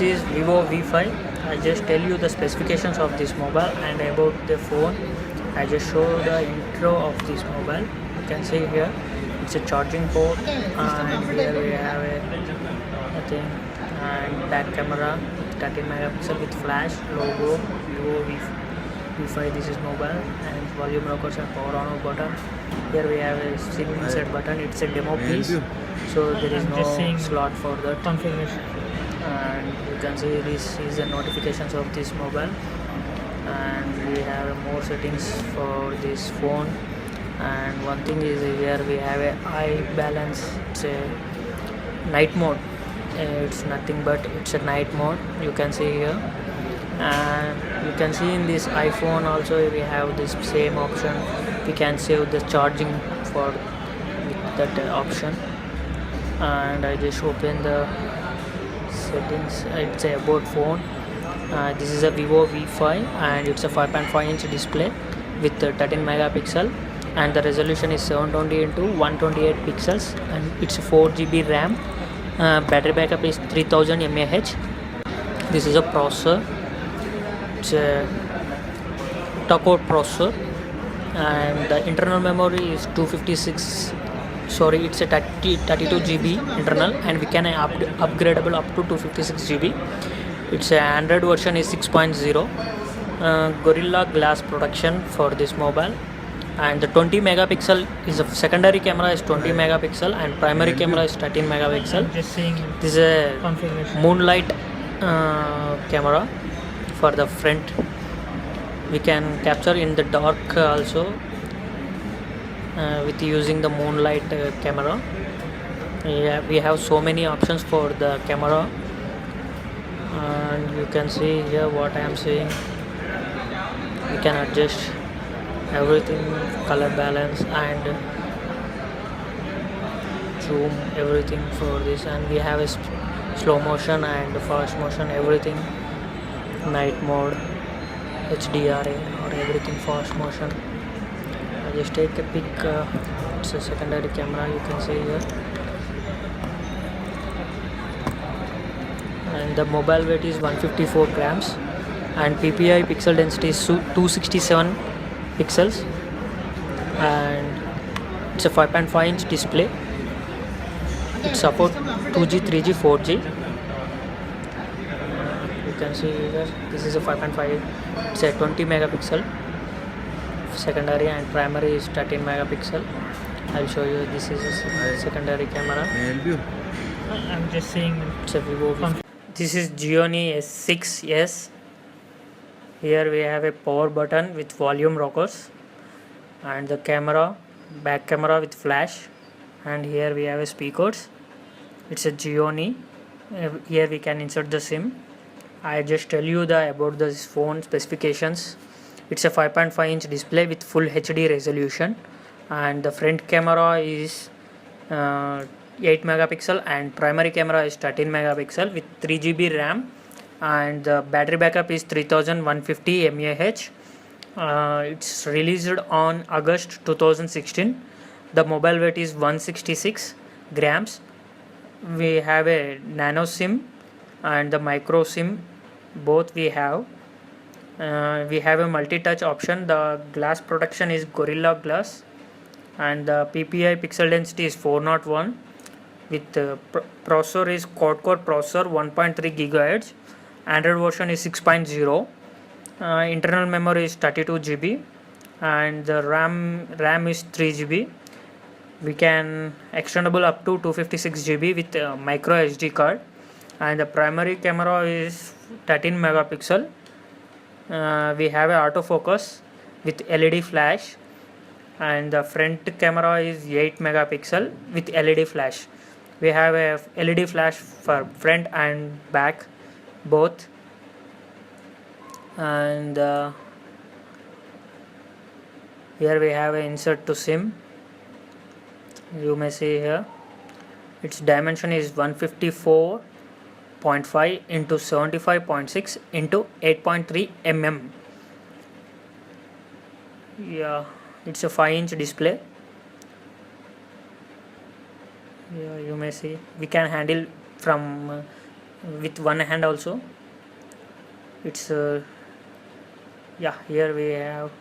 This is Vivo V5. I just tell you the specifications of this mobile and about the phone. I just show the intro of this mobile. You can see here it's a charging port, and here we have a thing, and back camera 13 megapixel with flash logo Vivo V5. This is mobile, and volume rockers and power on off button. Here we have a SIM insert button. It's a demo piece, so there is no slot for that configuration. And you can see this is the notifications of this mobile, and we have more settings for this phone. And one thing is here we have a eye balance. It's a night mode. It's nothing but it's a night mode, you can see here. And you can see in this iPhone also we have this same option. We can save the charging for with that option. And I just open the settings. It's a about phone. This is a Vivo V5, and it's a 5.5-inch display with 13 megapixel, and the resolution is 720 into 128 pixels, and it's a 4 GB RAM. Battery backup is 3000 mAh. This is a processor. It's a Tucker processor, and the internal memory is 256. Sorry, it's a 32 GB internal, and we can upgradable up to 256 GB. It's a Android version is 6.0. Gorilla Glass production for this mobile, and the 20 megapixel is a secondary camera is 20 megapixel, and primary camera is 13 megapixel. This is a moonlight camera for the front. We can capture in the dark also with using the moonlight camera. We have so many options for the camera, and you can see here what I am saying. We can adjust everything, color balance and zoom, everything for this. And we have a slow motion and fast motion, everything, night mode, HDRA or everything, fast motion. I just take a pic. It's a secondary camera, you can see here. And the mobile weight is 154 grams, and PPI pixel density is 267 pixels, and it's a 5.5-inch display. It supports 2G, 3G, 4G. You can see here, this is a 5.5. It's a 20 megapixel secondary, and primary is 13 megapixel. I'll show you. This is a secondary camera. I'm just saying it's a Vivo. This is Gionee S6s. Here we have a power button with volume rockers, and the camera, back camera with flash, and here we have a speakers. It's a Gionee. Here we can insert the SIM. I just tell you about this phone specifications. It's a 5.5-inch display with full HD resolution, and the front camera is 8 megapixel, and primary camera is 13 megapixel with 3 GB RAM, and the battery backup is 3150 mAh. It's released on August 2016. The mobile weight is 166 grams. We have a nano SIM and the micro SIM, both we have. We have a multi-touch option. The glass production is Gorilla Glass, and the PPI pixel density is 401, with processor is quad-core processor 1.3 GHz. Android version is 6.0. Internal memory is 32 GB, and the RAM is 3 GB. We can extendable up to 256 GB with micro SD card, and the primary camera is 13 megapixel. We have a autofocus with LED flash, and the front camera is 8 megapixel with LED flash. We have a LED flash for front and back both, and here we have an insert to SIM. You may see here its dimension is 154.5 into 75.6 into 8.3 mm. Yeah, it's a 5-inch display. Yeah, you may see we can handle from with one hand also. It's yeah, here we have